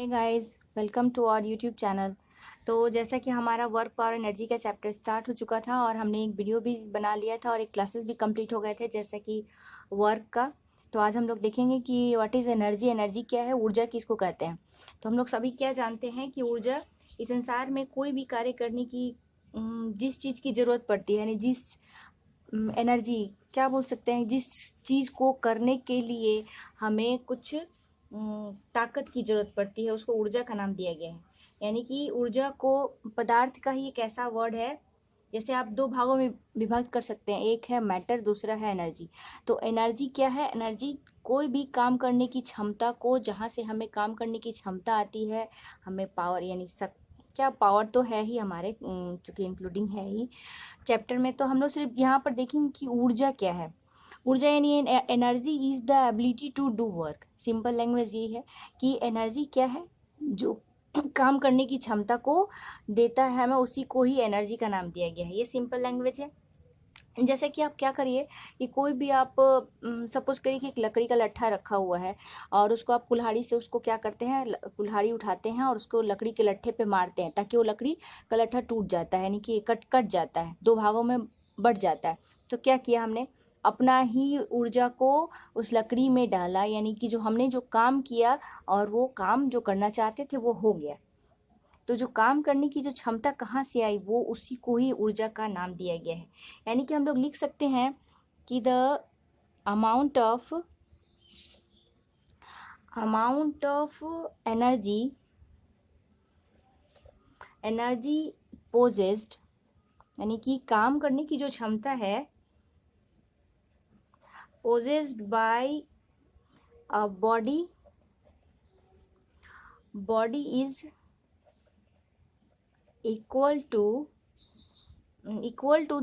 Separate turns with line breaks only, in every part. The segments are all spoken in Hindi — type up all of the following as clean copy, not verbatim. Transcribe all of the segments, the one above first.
Hey guys, welcome to our YouTube channel. तो जैसा कि हमारा वर्क पावर एनर्जी का चैप्टर स्टार्ट हो चुका था और हमने एक वीडियो भी बना लिया था और एक क्लासेस भी कंप्लीट हो गए थे जैसा कि वर्क का। तो आज हम लोग देखेंगे कि व्हाट इज़ एनर्जी, एनर्जी क्या है, ऊर्जा किसको कहते हैं। तो हम लोग सभी क्या जानते हैं कि ऊर्जा इस संसार में कोई भी कार्य करने की जिस चीज़ की ज़रूरत पड़ती है, यानी जिस एनर्जी क्या बोल सकते हैं, जिस चीज़ को करने के लिए हमें कुछ ताकत की ज़रूरत पड़ती है, उसको ऊर्जा का नाम दिया गया है। यानी कि ऊर्जा को पदार्थ का ही एक ऐसा वर्ड है, जैसे आप दो भागों में विभाजित कर सकते हैं, एक है मैटर, दूसरा है एनर्जी। तो एनर्जी क्या है? एनर्जी कोई भी काम करने की क्षमता को, जहाँ से हमें काम करने की क्षमता आती है, हमें पावर यानी क्या पावर तो है ही हमारे, चूंकि इंक्लूडिंग है ही चैप्टर में। तो हम लोग सिर्फ यहाँ पर देखेंगे कि ऊर्जा क्या है। ऊर्जा यानी energy is the ability to do work. Simple language ये है कि एनर्जी क्या है, जो काम करने की क्षमता को देता है, हमें उसी को ही एनर्जी का नाम दिया गया है। ये सिंपल लैंग्वेज है। जैसे कि आप क्या करिए कि कोई भी आप सपोज करिए कि एक लकड़ी का लट्ठा रखा हुआ है और उसको आप कुल्हाड़ी से उसको क्या करते हैं, कुल्हाड़ी उठाते हैं और उसको लकड़ी के लट्ठे पे मारते हैं ताकि वो लकड़ी का लट्ठा टूट जाता है, यानी कि कट कट जाता है, दो भागों में बट जाता है। तो क्या किया हमने, अपना ही ऊर्जा को उस लकड़ी में डाला, यानी कि जो हमने जो काम किया और वो काम जो करना चाहते थे वो हो गया। तो जो काम करने की जो क्षमता कहाँ से आई, वो उसी को ही ऊर्जा का नाम दिया गया है। यानी कि हम लोग लिख सकते हैं कि the amount of energy energy possessed, यानी कि काम करने की जो क्षमता है, possessed by a body is equal to equal to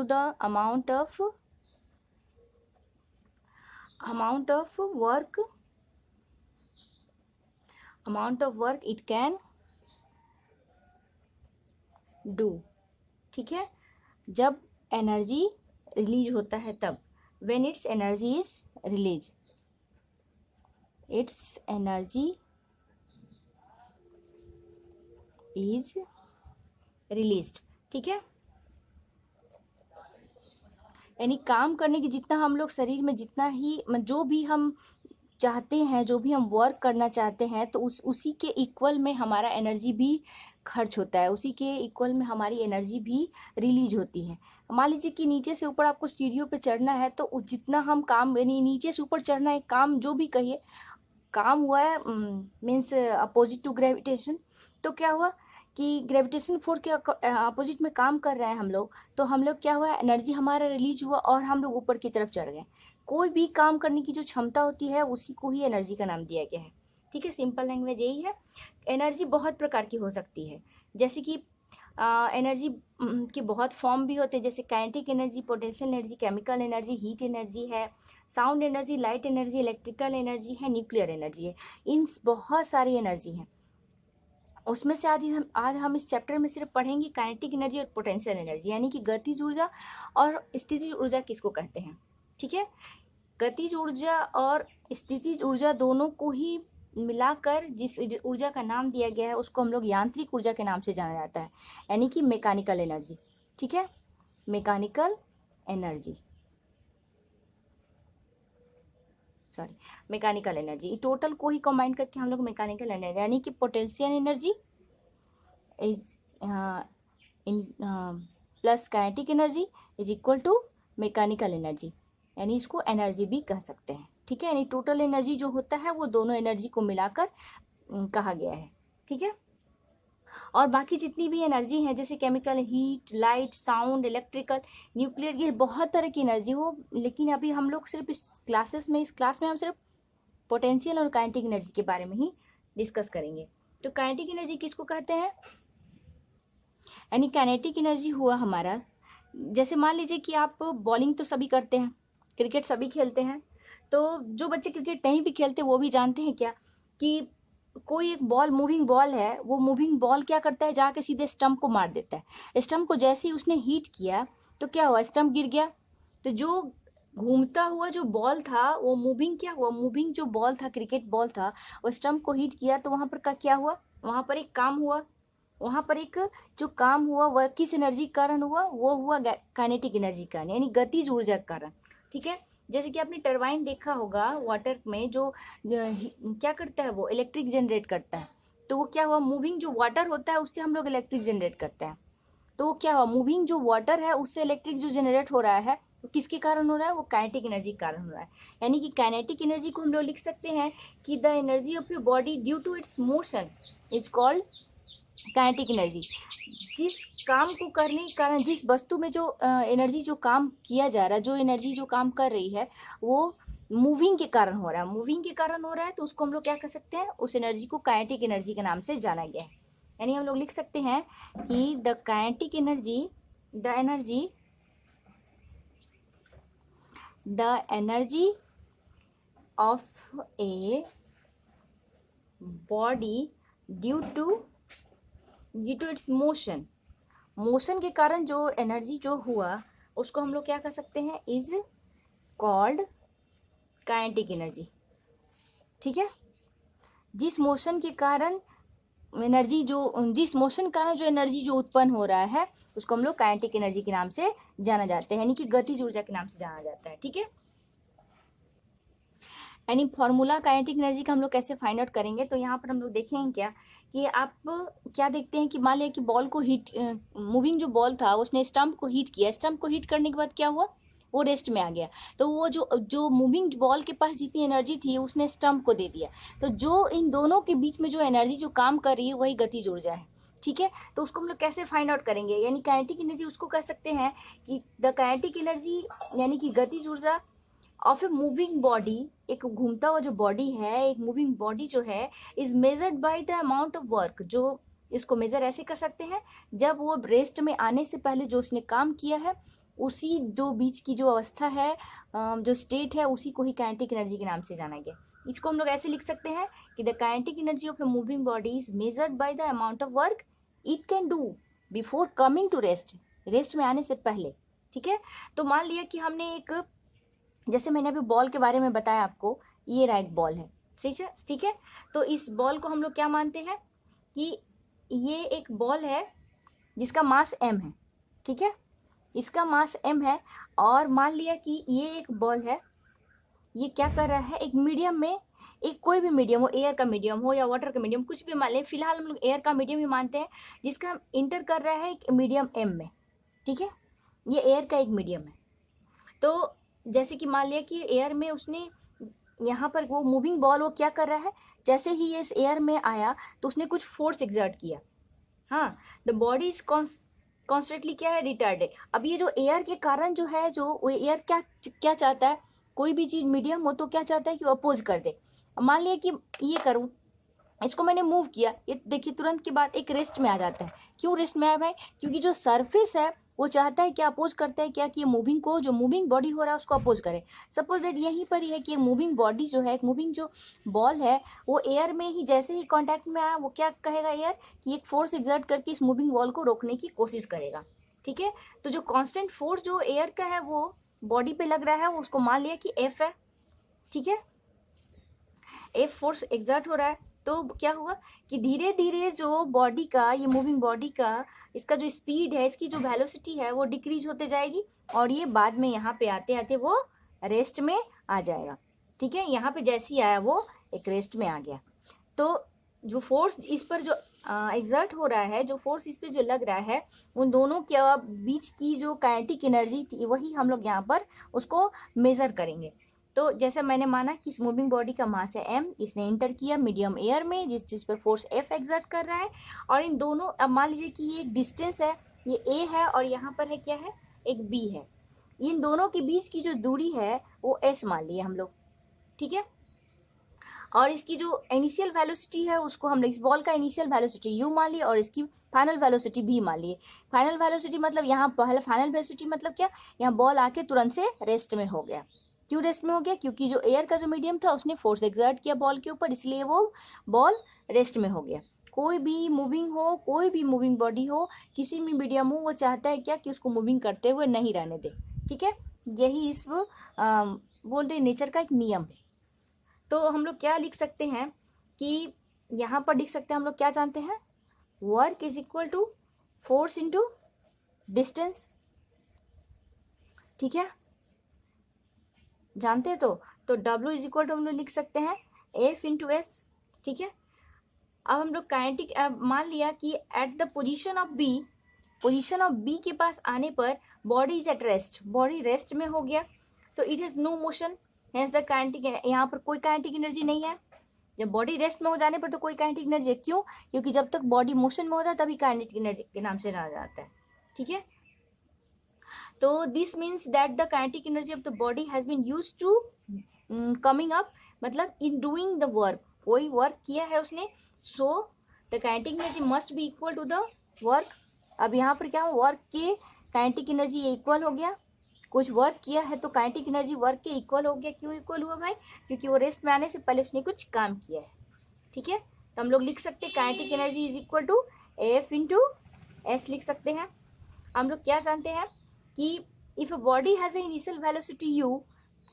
the amount of work it can do। ठीक है, जब एनर्जी रिलीज होता है तब, when its energy is released, its energy is released। ठीक है, यानी काम करने की जितना हम लोग शरीर में जितना ही जो भी हम चाहते हैं, जो भी हम वर्क करना चाहते हैं, तो उसी के इक्वल में हमारा एनर्जी भी खर्च होता है, उसी के इक्वल में हमारी एनर्जी भी रिलीज होती है। मान लीजिए कि नीचे से ऊपर आपको सीढ़ियों पे चढ़ना है, तो जितना हम काम, यानी नीचे से ऊपर चढ़ना है, काम जो भी कहिए काम हुआ है, मीन्स अपोजिट टू ग्रेविटेशन। तो क्या हुआ कि ग्रेविटेशन फोर्स के अपोजिट में काम कर रहे हैं हम लोग, तो हम लोग क्या हुआ, एनर्जी हमारा रिलीज हुआ और हम लोग ऊपर की तरफ चढ़ गए। कोई भी काम करने की जो क्षमता होती है उसी को ही एनर्जी का नाम दिया गया है। ठीक है, सिंपल लैंग्वेज यही है। एनर्जी बहुत प्रकार की हो सकती है, जैसे कि एनर्जी के बहुत फॉर्म भी होते हैं, जैसे kinetic energy, potential energy, chemical energy, heat energy है, sound energy, light energy, electrical energy है, न्यूक्लियर एनर्जी है। इन बहुत सारी एनर्जी हैं। उसमें से आज हम इस चैप्टर में सिर्फ पढ़ेंगे काइनेटिक एनर्जी और पोटेंशियल एनर्जी, यानी कि गतिज ऊर्जा और स्थितिज ऊर्जा किसको कहते हैं। ठीक है, गतिज ऊर्जा और स्थितिज ऊर्जा दोनों को ही मिलाकर जिस ऊर्जा का नाम दिया गया है उसको हम लोग यांत्रिक ऊर्जा के नाम से जाना जाता है, यानी कि मैकेनिकल एनर्जी। ठीक है, mechanical energy, sorry, mechanical energy total को ही कंबाइन करके हम लोग मैकेनिकल एनर्जी, यानी कि potential energy is in plus kinetic energy is equal to mechanical energy, यानी इसको एनर्जी भी कह सकते हैं। ठीक है, यानी टोटल एनर्जी जो होता है वो दोनों एनर्जी को मिलाकर कहा गया है। ठीक है, और बाकी जितनी भी एनर्जी है, जैसे chemical, heat, light, sound, electrical, nuclear, ये बहुत तरह की एनर्जी हो, लेकिन अभी हम लोग सिर्फ इस क्लास में हम सिर्फ पोटेंशियल और काइनेटिक एनर्जी के बारे में ही डिस्कस करेंगे। तो काइनेटिक एनर्जी किसको कहते हैं, यानी काइनेटिक एनर्जी हुआ हमारा, जैसे मान लीजिए कि आप बॉलिंग तो सभी करते हैं, क्रिकेट सभी खेलते हैं, तो जो बच्चे क्रिकेट नहीं भी खेलते वो भी जानते हैं क्या कि कोई एक बॉल, मूविंग बॉल है, वो मूविंग बॉल क्या करता है, जाके सीधे स्टंप को मार देता है। स्टंप को जैसे ही उसने हिट किया तो क्या हुआ, स्टंप गिर गया। तो जो घूमता हुआ जो बॉल था वो मूविंग क्या हुआ, मूविंग जो बॉल था, क्रिकेट बॉल था, वो स्टंप को हिट किया तो वहां पर का क्या हुआ, वहां पर एक काम हुआ, वहां पर एक जो काम हुआ वह किस एनर्जी के कारण हुआ, वो हुआ काइनेटिक एनर्जी के कारण, यानी गतिज ऊर्जा के कारण। ठीक है, जैसे कि आपने टरबाइन देखा होगा वाटर में, जो क्या करता है, वो इलेक्ट्रिक जनरेट करता है। तो वो क्या हुआ, मूविंग जो वाटर होता है उससे हम लोग इलेक्ट्रिक जनरेट करते हैं। तो वो क्या हुआ, मूविंग जो वाटर है उससे इलेक्ट्रिक जो जनरेट हो रहा है, तो किसके कारण हो रहा है, वो काइनेटिक एनर्जी के कारण हो रहा है। यानी कि काइनेटिक एनर्जी को हम लोग लिख सकते हैं कि the energy of your body due to its motion is called kinetic energy. जिस काम को करने के कारण, जिस वस्तु में जो एनर्जी जो काम किया जा रहा है, जो एनर्जी जो काम कर रही है, वो मूविंग के कारण हो रहा है, मूविंग के कारण हो रहा है, तो उसको हम लोग क्या कर सकते हैं, उस एनर्जी को काइनेटिक एनर्जी के नाम से जाना गया है। यानी हम लोग लिख सकते हैं कि the kinetic energy, the energy, the energy of a body due to its motion, motion के कारण जो एनर्जी जो हुआ उसको हम लोग क्या कर सकते हैं, इज कॉल्ड काइनेटिक एनर्जी। ठीक है, जिस मोशन के कारण एनर्जी जो, जिस मोशन के कारण जो एनर्जी जो उत्पन्न हो रहा है उसको हम लोग काइनेटिक एनर्जी के नाम से जाना जाता है, यानी कि गतिज ऊर्जा के नाम से जाना जाता है। ठीक है, यानी फॉर्मूला काइनेटिक एनर्जी का हम लोग कैसे फाइंड आउट करेंगे, तो यहाँ पर हम लोग देखेंगे क्या कि आप क्या देखते हैं कि मान लिया कि बॉल को हिट, मूविंग जो बॉल था उसने स्टंप को हिट किया, स्टंप को हिट करने के बाद क्या हुआ, वो रेस्ट में आ गया। तो वो जो जो मूविंग बॉल के पास जितनी एनर्जी थी उसने स्टंप को दे दिया। तो जो इन दोनों के बीच में जो एनर्जी जो काम कर रही है वही गतिज ऊर्जा है। ठीक है, तो उसको हम लोग कैसे फाइंड आउट करेंगे, यानी काइनेटिक एनर्जी उसको कह सकते हैं कि द काइनेटिक एनर्जी, यानी कि गतिज ऊर्जा ऑफ ए मूविंग बॉडी, एक घूमता हुआ जो बॉडी है, एक मूविंग बॉडी जो है, is measured by the amount of work. जो इसको मेजर ऐसे कर सकते हैं, जब वो रेस्ट में आने से पहले जो उसने काम किया है, उसी दो बीच की जो अवस्था है, जो स्टेट है, उसी को ही काइनेटिक एनर्जी के नाम से जाना गया। इसको हम लोग ऐसे लिख सकते हैं कि the kinetic energy of a moving body is measured by the amount of work it can do before coming to rest, rest में आने से पहले। ठीक है, तो मान लिया कि हमने एक, जैसे मैंने अभी बॉल के बारे में बताया आपको, ये रहा एक बॉल है, ठीक है, ठीक है। तो इस बॉल को हम लोग क्या मानते हैं कि ये एक बॉल है जिसका मास m है। ठीक है, इसका मास m है, और मान लिया कि ये एक बॉल है, ये क्या कर रहा है, एक मीडियम में, एक कोई भी मीडियम हो, एयर का मीडियम हो या वाटर का मीडियम, कुछ भी मान लें, फिलहाल हम लोग एयर का मीडियम ही मानते हैं, जिसका इंटर कर रहा है एक मीडियम m में। ठीक है, ये एयर का एक मीडियम है। तो जैसे कि मान लिया कि एयर में उसने, यहाँ पर वो मूविंग बॉल वो क्या कर रहा है, जैसे ही ये इस एयर में आया तो उसने कुछ फोर्स एक्सर्ट किया। हाँ, द बॉडी इज कॉन्स्टेंटली क्या है, रिटार्डेड। अब ये जो एयर के कारण जो है, जो वो एयर क्या क्या चाहता है, कोई भी चीज मीडियम हो तो क्या चाहता है कि वो अपोज कर दे। अब मान लिया कि ये करूँ, इसको मैंने मूव किया, ये देखिए तुरंत के बाद एक रेस्ट में आ जाता है। क्यों रेस्ट में आया भाई, क्योंकि जो सरफेस है वो चाहता है क्या, अपोज करता है क्या, कि ये मूविंग को, जो मूविंग बॉडी हो रहा है उसको अपोज करे। सपोज दैट यहीं पर ही है कि मूविंग बॉडी जो है, एक मूविंग जो बॉल है, वो एयर में ही जैसे ही कांटेक्ट में आया, वो क्या कहेगा एयर, कि एक फोर्स एक्सर्ट करके इस मूविंग बॉल को रोकने की कोशिश करेगा। ठीक है, तो जो कांस्टेंट फोर्स जो एयर का है वो बॉडी पे लग रहा है, वो उसको मान लिया कि एफ है। ठीक है, एफ फोर्स एक्सर्ट हो रहा है, तो क्या हुआ कि धीरे धीरे जो बॉडी का, ये मूविंग बॉडी का, इसका जो स्पीड है, इसकी जो वेलोसिटी है वो डिक्रीज होते जाएगी, और ये बाद में यहाँ पे आते आते वो रेस्ट में आ जाएगा। ठीक है, यहाँ पे जैसे ही आया वो एक रेस्ट में आ गया। तो जो फोर्स इस पर जो एग्जर्ट हो रहा है, जो फोर्स इस पे जो लग रहा है, उन दोनों के बीच की जो काइनेटिक एनर्जी थी, वही हम लोग यहाँ पर उसको मेजर करेंगे। तो जैसे मैंने माना कि इस मूविंग बॉडी का मास है m, इसने इंटर किया मीडियम एयर में, जिस पर फोर्स F एक्सर्ट कर रहा है, और इन दोनों, अब मान लीजिए कि ये एक डिस्टेंस है, ये A है और यहाँ पर है क्या है, एक B है। इन दोनों के बीच की जो दूरी है वो S मान लिए हम लोग। ठीक है, और इसकी जो इनिशियल वेलोसिटी है उसको हम लोग, इस बॉल का इनिशियल वेलोसिटी u मान लिए, और इसकी फाइनल वेलोसिटी v मान लिए। फाइनल वेलोसिटी मतलब यहाँ पहले, फाइनल वेलोसिटी मतलब क्या, यहाँ बॉल आके तुरंत से रेस्ट में हो गया। क्यों रेस्ट में हो गया, क्योंकि जो एयर का जो मीडियम था उसने फोर्स एक्सर्ट किया बॉल के ऊपर, इसलिए वो बॉल रेस्ट में हो गया। कोई भी मूविंग हो, कोई भी मूविंग बॉडी हो, किसी भी मीडियम हो, वो चाहता है क्या, कि उसको मूविंग करते हुए नहीं रहने दे। ठीक है, यही इस बोलते नेचर का एक नियम है। तो हम लोग क्या लिख सकते हैं कि यहाँ पर लिख सकते हैं, हम लोग क्या जानते हैं, work is equal to force into distance. ठीक है, जानते हैं। तो W इज इक्वल टू हम लोग लिख सकते हैं F इंटू एस। ठीक है, अब हम लोग काइनेटिक मान लिया कि at the position of B के पास आने पर body is at rest, body rest में हो गया, तो it has no motion, hence the kinetic, यहाँ पर कोई काइनेटिक एनर्जी नहीं है। जब बॉडी रेस्ट में हो जाने पर तो कोई काइनेटिक एनर्जी है, क्यों? क्योंकि जब तक बॉडी मोशन में होता है तभी काइनेटिक एनर्जी के नाम से जाना जाता है। ठीक है, तो this means that the kinetic energy of the body has been used to coming up, मतलब इन डूइंग द वर्क, कोई वर्क किया है उसने, so the kinetic energy must be equal to the work. अब यहाँ पर क्या हो, वर्क के काइनेटिक एनर्जी इक्वल हो गया, कुछ वर्क किया है तो काइनेटिक एनर्जी वर्क के इक्वल हो गया। क्यों इक्वल हुआ भाई? क्योंकि वो रेस्ट में आने से पहले उसने कुछ काम किया है। ठीक है, तो हम लोग लिख सकते हैं kinetic energy is equal to F into S लिख सकते हैं। हम लोग क्या जानते हैं कि if a body has a initial velocity u,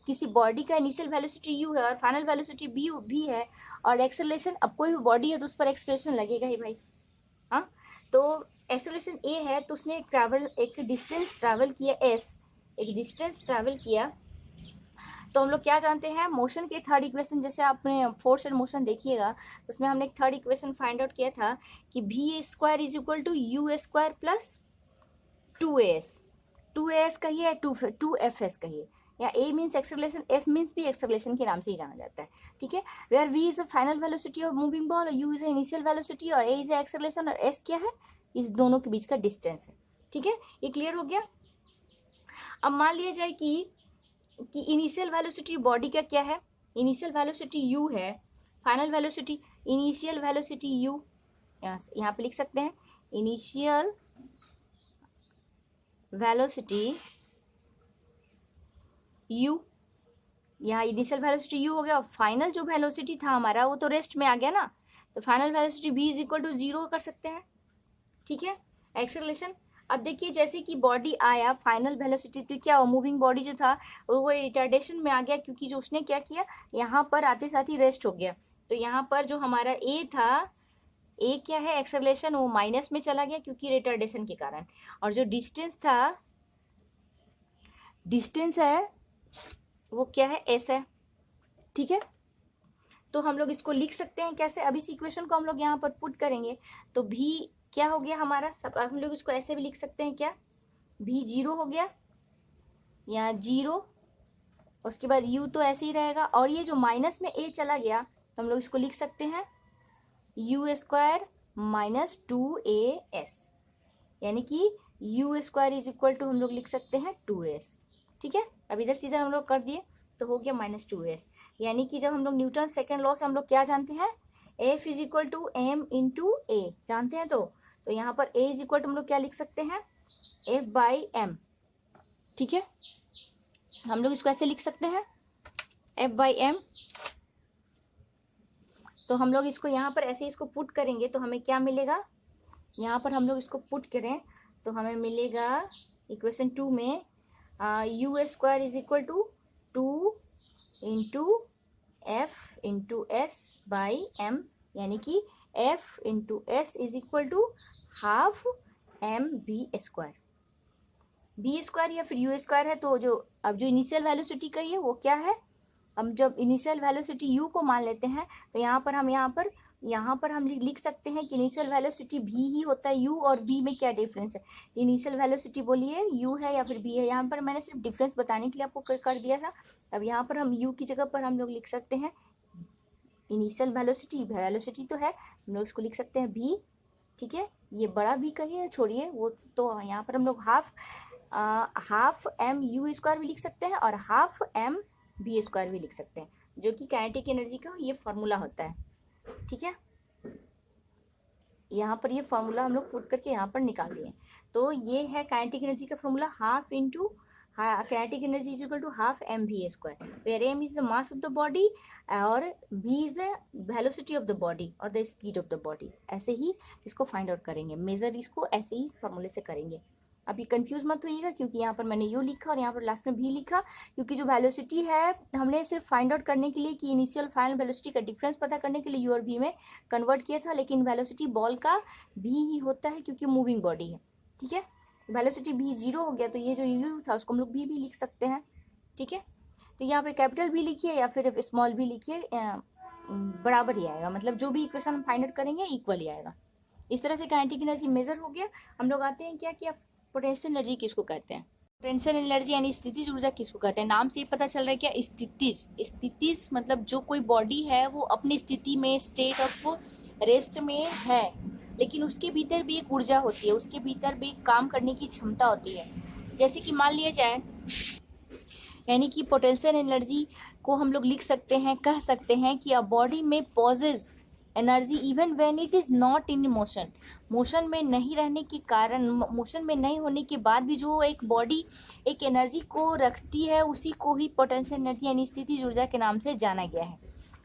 किसी बॉडी का इनिशियल वेलोसिटी u है और फाइनल वेलोसिटी भी है, और एक्सेलरेशन, अब कोई भी बॉडी है तो उस पर एक्सेलरेशन लगेगा ही भाई। हाँ, तो एक्सेलरेशन a है तो उसने एक डिस्टेंस ट्रैवल किया s, एक डिस्टेंस ट्रैवल किया। तो हम लोग क्या जानते हैं, मोशन के थर्ड इक्वेशन, जैसे आपने फोर्स एंड मोशन देखिएगा तो उसमें हमने एक थर्ड इक्वेशन फाइंड आउट किया था कि v square is equal to u square plus 2as, 2as कहिए, 2fs कहिए, या a मीन्स एक्सेलरेशन, f मीन्स भी एक्सेलरेशन के नाम से ही जाना जाता है। ठीक है, where v is a final velocity of moving ball और u is a initial velocity और a इज अ एक्सेलरेशन और s क्या है, इस दोनों के बीच का डिस्टेंस है। ठीक है, ये क्लियर हो गया। अब मान लिया जाए कि इनिशियल वेलोसिटी बॉडी का क्या है, इनिशियल वेलोसिटी u है, final velocity, initial velocity u यहाँ पे लिख सकते हैं, इनिशियल वेलोसिटी u, यहाँ इनिशियल वेलोसिटी u हो गया, फाइनल जो वेलोसिटी था हमारा वो तो रेस्ट में आ गया ना, तो final velocity v is equal to 0 कर सकते हैं। ठीक है, एक्सेलरेशन, अब देखिए जैसे कि बॉडी आया फाइनल वेलोसिटी, तो क्या मूविंग बॉडी जो था वो रिटार्डेशन में आ गया, क्योंकि जो उसने क्या किया, यहाँ पर आते साथ ही रेस्ट हो गया। तो यहाँ पर जो हमारा ए था, ए क्या है, एक्सेलरेशन, वो माइनस में चला गया क्योंकि रिटार्डेशन के कारण, और जो डिस्टेंस था, डिस्टेंस है वो क्या है, एस है। ठीक है, तो हम लोग इसको लिख सकते हैं कैसे, अब इस इक्वेशन को हम लोग यहाँ पर पुट करेंगे तो भी क्या हो गया हमारा, सब हम लोग इसको ऐसे भी लिख सकते हैं, क्या भी 0 हो गया, यहाँ 0, उसके बाद u तो ऐसे ही रहेगा, और ये जो माइनस में a चला गया तो हम लोग इसको लिख सकते हैं u स्क्वायर माइनस 2as, यानी कि u square is equal to हम लोग लिख सकते हैं 2as। ठीक है, अब इधर सीधर हम लोग कर दिए तो हो गया माइनस 2as, यानी कि जब हम लोग न्यूटन सेकेंड लॉ से हम लोग क्या जानते हैं, F is equal to m into a जानते हैं, तो यहाँ पर a इज इक्वल टू हम लोग क्या लिख सकते हैं, F बाई m। ठीक है, हम लोग इसको ऐसे लिख सकते हैं F बाई m। तो हम लोग इसको यहाँ पर ऐसे इसको पुट करेंगे तो हमें क्या मिलेगा, यहाँ पर हम लोग इसको पुट करें तो हमें मिलेगा इक्वेशन 2 में u square is equal to 2 into f into s by m, यानी कि f into s is equal to half m v square, v square या फिर यू स्क्वायर है। तो जो अब जो इनिशियल वेलोसिटी का है वो क्या है, हम जब इनिशियल वेलोसिटी u को मान लेते हैं तो यहाँ पर हम लिख सकते हैं कि इनिशियल वेलोसिटी v ही होता है, u और v में क्या डिफरेंस है, इनिशियल वेलोसिटी बोलिए u है या फिर v है, यहाँ पर मैंने सिर्फ डिफरेंस बताने के लिए आपको कर दिया था। अब यहाँ पर हम u की जगह पर हम लोग लिख सकते हैं इनिशियल वेलोसिटी तो है, हम लोग इसको लिख सकते हैं v। ठीक है, ये बड़ा v कहिए छोड़िए वो, तो यहाँ पर हम लोग हाफ एम यू स्क्वायर भी लिख सकते हैं और हाफ एम बी स्क्वायर भी लिख सकते हैं, जो कि काइनेटिक एनर्जी का ये फॉर्मूला होता है। ठीक है, यहाँ पर ये फॉर्मूला हम लोग पुट करके यहाँ पर निकाल लिए, तो ये है काइनेटिक एनर्जी का formula, half into kinetic energy is equal to half M V square, where M is the mass of the body और v is the velocity of the body और the speed of the body. ऐसे ही इसको फाइंड आउट करेंगे, मेजर इसको ऐसे ही इस फॉर्मूले से करेंगे। अभी कंफ्यूज मत होइएगा, क्योंकि यहाँ पर मैंने यू लिखा और यहाँ पर लास्ट में भी लिखा, क्योंकि जो वेलोसिटी है हमने सिर्फ फाइंड आउट करने के लिए कि इनिशियल फाइनल वेलोसिटी का डिफरेंस पता करने के लिए यू और वी में कन्वर्ट किया था, लेकिन वेलोसिटी बॉल का भी ही होता है क्योंकि मूविंग बॉडी है। ठीक है, वेलोसिटी भी 0 हो गया, तो ये जो यू था उसको हम लोग भी लिख सकते हैं। ठीक है, तो यहाँ पे कैपिटल भी लिखिए या फिर स्मॉल भी लिखिए, बराबर ही आएगा, मतलब जो भी इक्वेशन हम फाइंड आउट करेंगे इक्वल ही आएगा। इस तरह से काइनेटिक एनर्जी मेजर हो गया। हम लोग आते हैं क्या कि पोटेंशियल एनर्जी किसको कहते हैं। पोटेंशियल एनर्जी यानी स्थितिज ऊर्जा किसको कहते हैं, नाम से ही पता चल रहा है क्या, स्थितिज मतलब जो कोई बॉडी है वो अपनी स्थिति में, स्टेट ऑफ रेस्ट में है, लेकिन उसके भीतर भी एक ऊर्जा होती है, उसके भीतर भी काम करने की क्षमता होती है। जैसे कि मान लिया जाए, यानी कि पोटेंशियल एनर्जी को हम लोग लिख सकते हैं, कह सकते हैं कि अ बॉडी में possesses energy even when it is not in motion. Motion में नहीं रहने के कारण, मोशन में नहीं होने के बाद भी जो एक बॉडी एक एनर्जी को रखती है, उसी को ही पोटेंशियल एनर्जी यानी स्थितिज ऊर्जा के नाम से जाना गया है।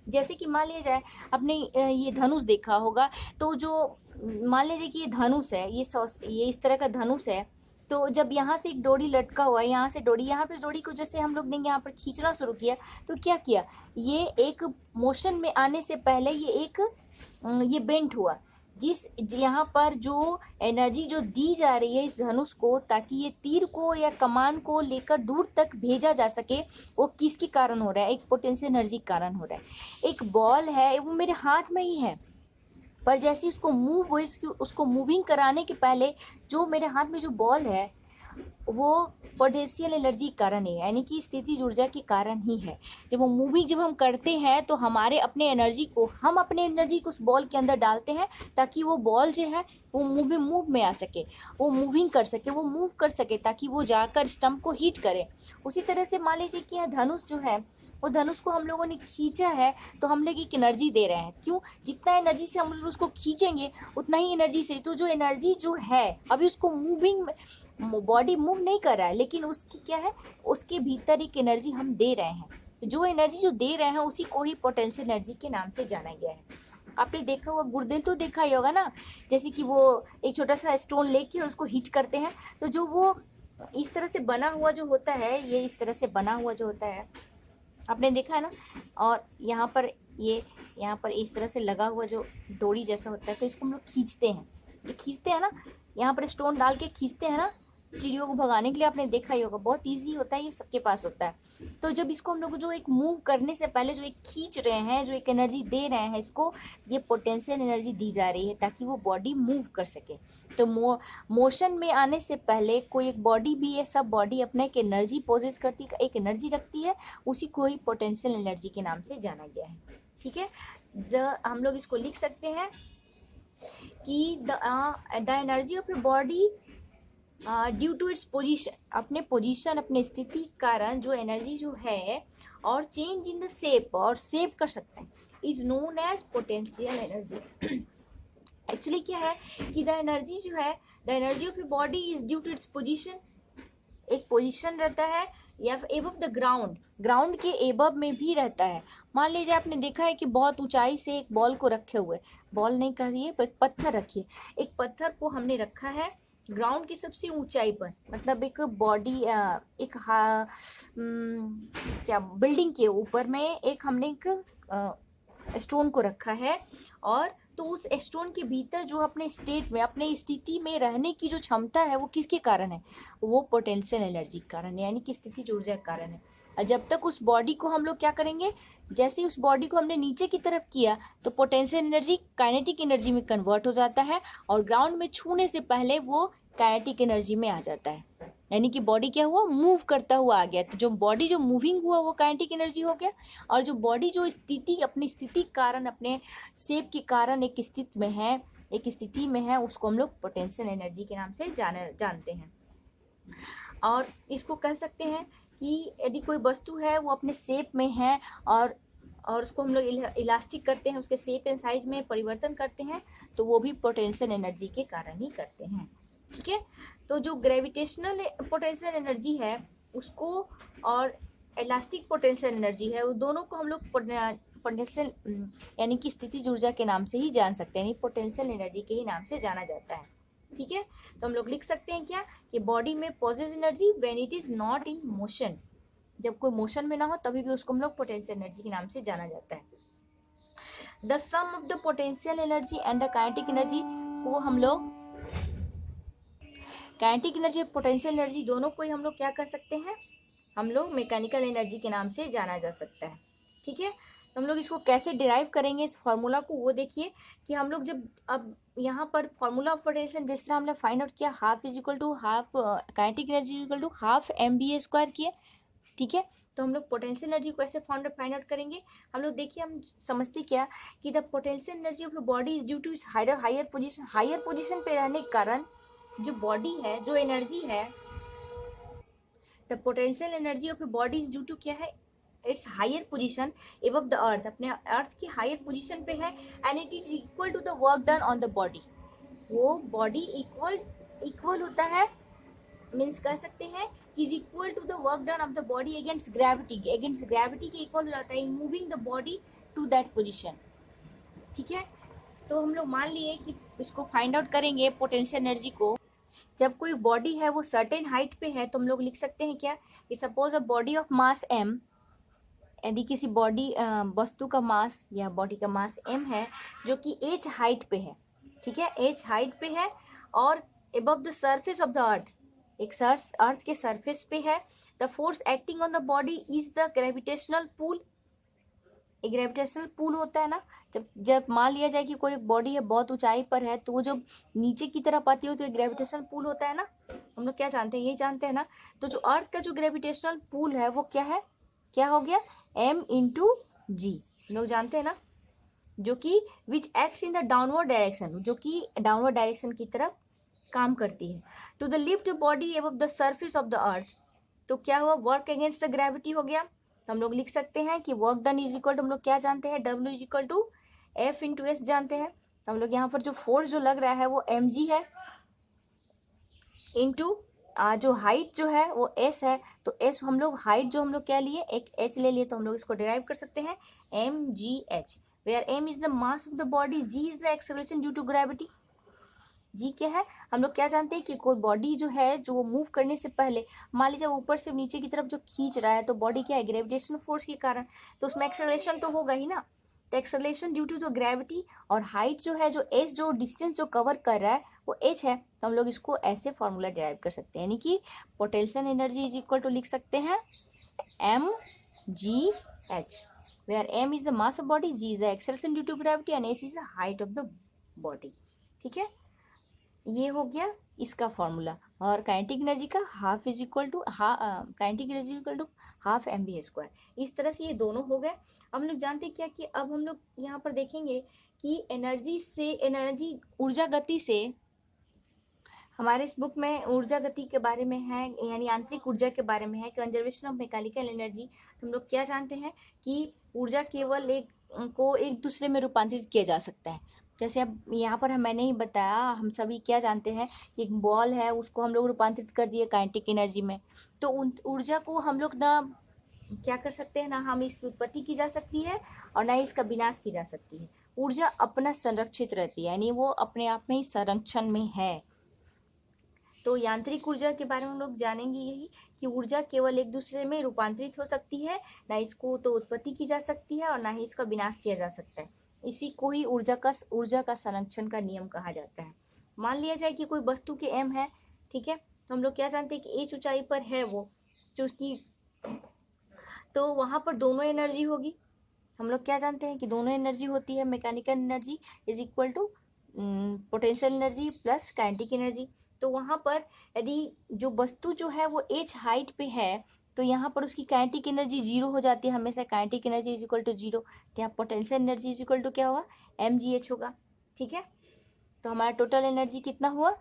जैसे कि मान लिया जाए आपने ये धनुष देखा होगा, तो जो मान लीजिए कि ये धनुष है, ये इस तरह का धनुष है, तो जब यहाँ से एक डोरी लटका हुआ है, यहाँ से डोरी, यहाँ पे डोरी को जैसे हम लोग ने यहाँ पर खींचना शुरू किया, तो क्या किया, ये एक मोशन में आने से पहले ये बेंट हुआ, जिस यहाँ पर जो एनर्जी जो दी जा रही है इस धनुष को, ताकि ये तीर को या कमान को लेकर दूर तक भेजा जा सके, वो किसके कारण हो रहा है, एक पोटेंशियल एनर्जी के कारण हो रहा है। एक बॉल है, वो मेरे हाथ में ही है, पर जैसे उसको मूविंग कराने के पहले जो मेरे हाथ में जो बॉल है वो पोटेंशियल एनर्जी कारण है, यानी कि स्थितिज ऊर्जा के कारण ही है। जब हम करते हैं तो हम अपने एनर्जी को उस बॉल के अंदर डालते हैं, ताकि वो बॉल जो है वो मूव में आ सके, वो मूविंग कर सके, वो मूव कर सके, ताकि वो जाकर स्टंप को हिट करे। उसी तरह से मान लीजिए कि यह धनुष जो है, वो धनुष को हम लोगों ने खींचा है, तो हम लोग एक एनर्जी दे रहे हैं। क्यों, जितना एनर्जी से हम लोग उसको खींचेंगे उतना ही एनर्जी से, तो जो एनर्जी जो है अभी उसको बॉडी मूव नहीं कर रहा है, लेकिन उसकी क्या है, उसके भीतर एक एनर्जी हम दे रहे हैं। तो जो एनर्जी जो दे रहे हैं उसी को ही पोटेंशियल एनर्जी के नाम से जाना गया है। आपने देखा हुआ गुर्दिल तो देखा ही होगा ना, जैसे कि वो एक छोटा सा स्टोन लेके उसको हिट करते हैं, तो जो वो इस तरह से बना हुआ जो होता है, ये इस तरह से बना हुआ जो होता है, आपने देखा है ना, और यहाँ पर इस तरह से लगा हुआ जो डोरी जैसा होता है, तो इसको हम लोग खींचते हैं ना, यहाँ पर स्टोन डाल के खींचते हैं ना, चिड़ियों को भगाने के लिए। आपने देखा ही होगा, बहुत इजी होता है, ये सबके पास होता है। तो जब इसको हम लोग जो एक मूव करने से पहले जो एक खींच रहे हैं, जो एक एनर्जी दे रहे हैं इसको, ये पोटेंशियल एनर्जी दी जा रही है ताकि वो बॉडी मूव कर सके। तो मोशन में आने से पहले कोई एक बॉडी भी है, सब बॉडी अपना एक एनर्जी पोजेस करती है, एक एनर्जी रखती है, उसी को ही पोटेंशियल एनर्जी के नाम से जाना गया है। ठीक है, हम लोग इसको लिख सकते हैं कि the energy of a body due to its position, अपने स्थिति कारण जो एनर्जी जो है, और चेंज इन द शेप, और शेप कर सकते हैं, is known as potential energy. Actually क्या है कि द एनर्जी जो है, the energy of a body is due to its position, एक पोजीशन रहता है, या एबव द ग्राउंड के एबव में भी रहता है। मान लीजिए आपने देखा है कि बहुत ऊंचाई से एक बॉल को रखे हुए, बॉल नहीं कहिए, पत्थर रखिए, एक पत्थर को हमने रखा है ग्राउंड की सबसे ऊंचाई पर, मतलब एक बॉडी क्या बिल्डिंग के ऊपर में एक हमने एक स्टोन को रखा है, और तो उस स्टोन के भीतर जो अपने स्टेट में, अपने स्थिति में रहने की जो क्षमता है, वो किसके कारण है, वो पोटेंशियल एनर्जी के कारण है, यानी कि स्थितिज ऊर्जा के कारण है। और जब तक उस बॉडी को हम लोग क्या करेंगे, जैसे उस बॉडी को हमने नीचे की तरफ किया, तो पोटेंशियल एनर्जी काइनेटिक एनर्जी में कन्वर्ट हो जाता है, और ग्राउंड में छूने से पहले वो काइनेटिक एनर्जी में आ जाता है, यानी कि बॉडी क्या हुआ, मूव करता हुआ आ गया। तो जो बॉडी जो मूविंग हुआ वो काइनेटिक एनर्जी हो गया, और जो बॉडी जो अपनी स्थिति कारण, अपने शेप के कारण एक स्थिति में है, उसको हम लोग पोटेंशियल एनर्जी के नाम से जानते हैं। और इसको कह सकते हैं कि यदि कोई वस्तु है वो अपने शेप में है, और उसको हम लोग इलास्टिक करते हैं, उसके शेप एंड साइज में परिवर्तन करते हैं, तो वो भी पोटेंशियल एनर्जी के कारण ही करते हैं। ठीक है, तो जो ग्रेविटेशनल पोटेंशियल एनर्जी है उसको, और इलास्टिक पोटेंशियल एनर्जी है, वो दोनों को हम लोग पोटेंशियल यानी कि स्थितिज ऊर्जा के नाम से ही जान सकते हैं, यानी पोटेंशियल एनर्जी के ही नाम से जाना जाता है। ठीक है, तो हम लोग लिख सकते हैं क्या कि बॉडी में possesses energy when it is not in motion, जब कोई मोशन में ना हो तभी भी उसको हम लोग पोटेंशियल एनर्जी के नाम से जाना जाता है। The sum of the potential energy and the kinetic energy को हम लोग काइनेटिक एनर्जी और पोटेंशियल एनर्जी दोनों को ही हम लोग क्या कर सकते हैं, हम लोग मैकेनिकल एनर्जी के नाम से जाना जा सकता है। ठीक है, तो हम लोग इसको कैसे डिराइव करेंगे इस फॉर्मूला को, वो देखिए कि हम लोग जब अब यहाँ पर फॉर्मूला ऑफ पोटेंशियल जिस तरह हमने फाइंड आउट किया, half is equal to half kinetic energy is equal to half mv² किया। ठीक है, तो हम लोग पोटेंशियल एनर्जी को ऐसे फाइंड आउट करेंगे। हम लोग देखिए हम समझते क्या कि the potential energy of body is due to higher position पे रहने के कारण जो बॉडी है, जो एनर्जी है, the potential energy of body is due to क्या है, its higher position above the earth, अपने अर्थ की हायर पोजीशन पे है, and it is equal to the work done on the body. वो बॉडी इक्वल होता है, मीन्स कह सकते हैं is equal to the work done of the body against gravity के इक्वल हो जाता है, moving the body to that position. ठीक है, तो हम लोग मान लिए कि इसको फाइंड आउट करेंगे पोटेंशियल एनर्जी को। जब कोई बॉडी है वो सर्टेन हाइट पे है तो हम लोग लिख सकते हैं क्या कि suppose a body of mass m, यदि किसी बॉडी वस्तु का मास या बॉडी का मास m है जो कि h हाइट पे है, ठीक है, h हाइट पे है और above the surface of the earth, एक अर्थ के सरफेस पे है, the force acting on the body is the gravitational pull. एक ग्रेविटेशनल पुल होता है ना, जब मान लिया जाए कि कोई बॉडी है बहुत ऊंचाई पर है तो वो जब नीचे की तरफ आती हो तो एक ग्रेविटेशनल पुल होता है ना, हम लोग क्या जानते हैं, ये जानते हैं ना। तो जो अर्थ का जो ग्रेविटेशनल पुल है वो क्या है, क्या हो गया m/g, हम लोग जानते हैं ना, जो कि which acts in the downward direction, जो कि डाउनवर्ड डायरेक्शन की तरफ काम करती है। To the lift body above the surface of the earth, तो क्या हुआ, वर्क अगेंस्ट द ग्रेविटी हो गया। तो हम लोग लिख सकते हैं कि work done is equal to, हम लोग क्या जानते हैं, W is equal to F/S जानते हैं। तो हम लोग यहाँ पर जो फोर्स जो लग रहा है वो mg है, इंटू जो हाइट जो है वो s है, तो s हम लोग हाइट जो हम लोग क्या लिए, एक h ले लिए, तो हम लोग इसको डिराइव कर सकते हैं mgh, where m is the mass of the body, g is the acceleration due to gravity. G क्या है, हम लोग क्या जानते हैं कि कोई बॉडी जो है जो मूव करने से पहले मान लीजिए ऊपर से नीचे की तरफ जो खींच रहा है तो बॉडी क्या है, ग्रेविटेशनल फोर्स के कारण, तो उसमें एक्सेलरेशन तो होगा ही ना, तो acceleration due to the gravity, और हाइट जो है जो एच जो डिस्टेंस जो कवर कर रहा है वो एच है, तो हम लोग इसको ऐसे फॉर्मूला डिराइव कर सकते हैं, यानी कि potential energy is equal to लिख सकते हैं mgh, where m is the mass of body, g is the acceleration due to gravity and h is the height of the body. ठीक है, ये हो गया इसका फॉर्मूला। और काइनेटिक एनर्जी का half is equal to kinetic energy equal to half mv²। इस तरह से ये दोनों हो गए। हम लोग जानते हैं क्या कि अब हम लोग यहाँ पर देखेंगे कि एनर्जी ऊर्जा गति से, हमारे इस बुक में ऊर्जा गति के बारे में है, यानी आंतरिक ऊर्जा के बारे में है, कंजर्वेशन ऑफ मैकेनिकल एनर्जी। तो हम लोग क्या जानते हैं कि ऊर्जा केवल एक दूसरे में रूपांतरित किया जा सकता है। जैसे अब यहाँ पर मैंने ही बताया, हम सभी क्या जानते हैं कि एक बॉल है उसको हम लोग रूपांतरित कर दिए काइनेटिक एनर्जी में, तो उन ऊर्जा को हम लोग ना क्या कर सकते हैं, ना हम इसकी उत्पत्ति की जा सकती है और ना ही इसका विनाश की जा सकती है। ऊर्जा अपना संरक्षित रहती है, यानी वो अपने आप में ही संरक्षण में है। तो यांत्रिक ऊर्जा के बारे में हम लोग जानेंगे यही कि ऊर्जा केवल एक दूसरे में रूपांतरित हो सकती है, ना इसको तो उत्पत्ति की जा सकती है और ना ही इसका विनाश किया जा सकता है। इसी को ही ऊर्जा का संरक्षण का नियम कहा जाता है। मान लिया जाए कि कोई वस्तु के m है, ठीक है, तो हम लोग क्या जानते हैं कि h ऊंचाई पर है वो जो उसकी, तो वहां पर दोनों एनर्जी होगी। हम लोग क्या जानते हैं कि दोनों एनर्जी होती है, mechanical energy is equal to potential energy plus kinetic energy. तो वहां पर यदि जो वस्तु जो है वो h हाइट पे है तो यहाँ पर उसकी काइनेटिक एनर्जी 0 हो जाती है, हमेशा kinetic energy is equal to 0, तो यहाँ potential energy is equal to क्या होगा, mgh होगा। ठीक है, तो हमारा टोटल एनर्जी कितना हुआ,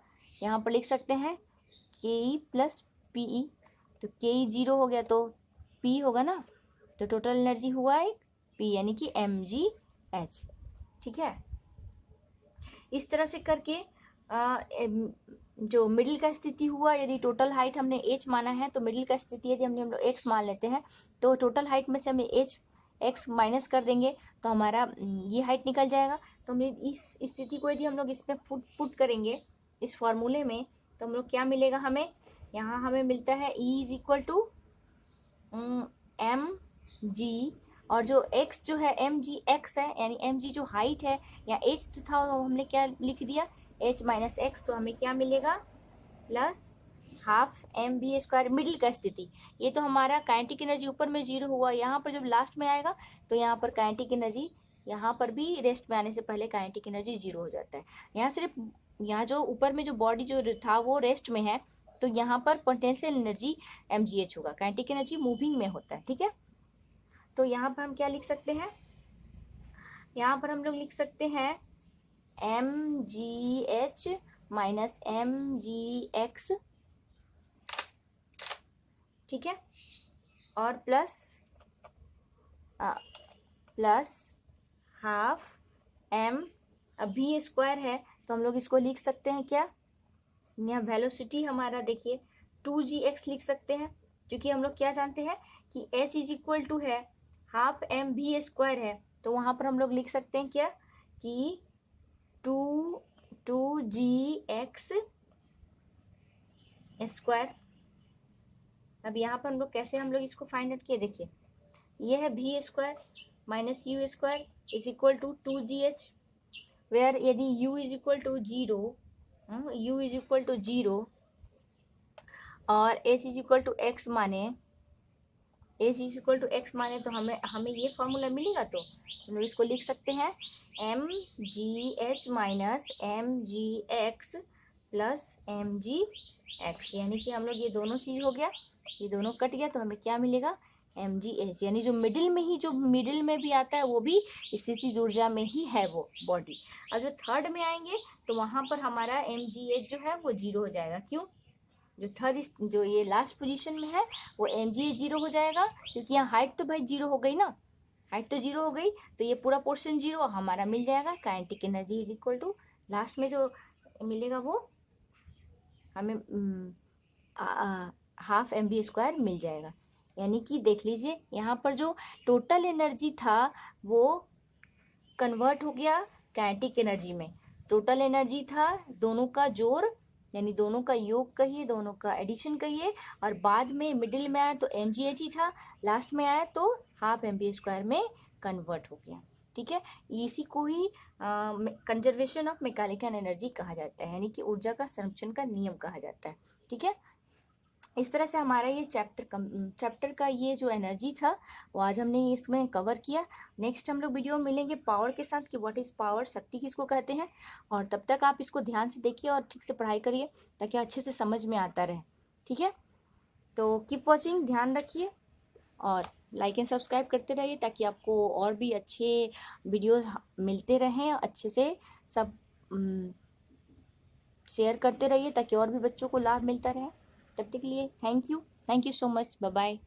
यहाँ पर लिख सकते हैं ke प्लस pe, तो ke 0 हो गया तो p होगा ना, तो टोटल एनर्जी हुआ एक p यानी कि mgh। ठीक है, इस तरह से करके जो मिडिल का स्थिति हुआ, यदि टोटल हाइट हमने h माना है तो मिडिल का स्थिति यदि हम लोग x मान लेते हैं तो टोटल हाइट में से हमें x माइनस कर देंगे तो हमारा ये हाइट निकल जाएगा। तो हमने इस स्थिति को यदि हम लोग इसमें पुट करेंगे इस फॉर्मूले में, तो हम लोग क्या मिलेगा हमें, यहाँ हमें मिलता है E is equal to m g, और जो x जो है एम जी एक्स है, यानी एम जी जो हाइट है, या h तो था वो हमने क्या लिख दिया h माइनस एक्स, तो हमें क्या मिलेगा plus half m v square, middle का स्थिति। ये तो हमारा काइनेटिक एनर्जी ऊपर में जीरो हुआ, यहाँ पर जब लास्ट में आएगा तो यहाँ पर काइनेटिक एनर्जी, यहाँ पर भी रेस्ट में आने से पहले काइनेटिक एनर्जी जीरो हो जाता है। यहाँ सिर्फ यहाँ जो ऊपर में जो बॉडी जो था वो रेस्ट में है, तो यहाँ पर पोटेंशियल एनर्जी mgh होगा, काइनेटिक एनर्जी मूविंग में होता है, ठीक है। तो यहाँ पर हम क्या लिख सकते हैं, यहाँ पर हम लोग लिख सकते हैं mgh माइनस mgx, ठीक है, और प्लस हाफ एम, अब भी स्क्वायर है तो हम लोग इसको लिख सकते हैं क्या, यहाँ वेलोसिटी हमारा देखिए 2gx लिख सकते हैं, क्योंकि हम लोग क्या जानते हैं कि h इज इक्वल टू है हाफ एम भी स्क्वायर है, तो वहाँ पर हम लोग लिख सकते हैं क्या कि 2gx स्क्वायर। अब यहाँ पर हम लोग कैसे हम लोग इसको फाइंड आउट किए, देखिए ये है v square minus u square is equal to 2gh, where यदि u is equal to zero, u is equal to zero और h is equal to x माने, h is equal to x माने तो हमें ये फॉर्मूला मिलेगा, तो हम लोग इसको लिख सकते हैं mgh minus mgx plus mgx, यानी कि हम लोग ये दोनों चीज हो गया, ये दोनों कट गया, तो हमें क्या मिलेगा mgh, यानी जो मिडिल में भी आता है वो भी स्थिति ऊर्जा में ही है वो बॉडी। और जो थर्ड में आएंगे तो वहां पर हमारा mgh जो है वो जीरो हो जाएगा, क्यों, जो थर्ड जो ये लास्ट पोजीशन में है वो mgh जीरो हो जाएगा, क्योंकि यहाँ हाइट तो भाई जीरो हो गई ना, हाइट तो जीरो हो गई, तो ये पूरा पोर्शन जीरो हमारा मिल जाएगा, kinetic energy is equal to last में जो मिलेगा वो हमें हाफ एम बी स्क्वायर मिल जाएगा। यानी कि देख लीजिए यहाँ पर जो टोटल एनर्जी था वो कन्वर्ट हो गया काइनेटिक एनर्जी में, टोटल एनर्जी था दोनों का जोड़, यानी दोनों का योग कहिए, दोनों का एडिशन कहिए, और बाद में मिडिल में आया तो mgh ही था, लास्ट में आया तो हाफ एम बी स्क्वायर में कन्वर्ट हो गया, ठीक है। इसी को ही कंजर्वेशन ऑफ मैकेनिकल एनर्जी कहा जाता है, यानी कि ऊर्जा का संरक्षण का नियम कहा जाता है, ठीक है। इस तरह से हमारा ये चैप्टर का ये जो एनर्जी था वो आज हमने इसमें कवर किया। नेक्स्ट हम लोग वीडियो में मिलेंगे पावर के साथ कि व्हाट इज़ पावर, शक्ति किसको कहते हैं, और तब तक आप इसको ध्यान से देखिए और ठीक से पढ़ाई करिए ताकि अच्छे से समझ में आता रहे, ठीक है। तो कीप वॉचिंग, ध्यान रखिए और लाइक एंड सब्सक्राइब करते रहिए ताकि आपको और भी अच्छे वीडियोस मिलते रहें, अच्छे से सब शेयर करते रहिए ताकि और भी बच्चों को लाभ मिलता रहे। तब तक के लिए thank you so much, bye bye.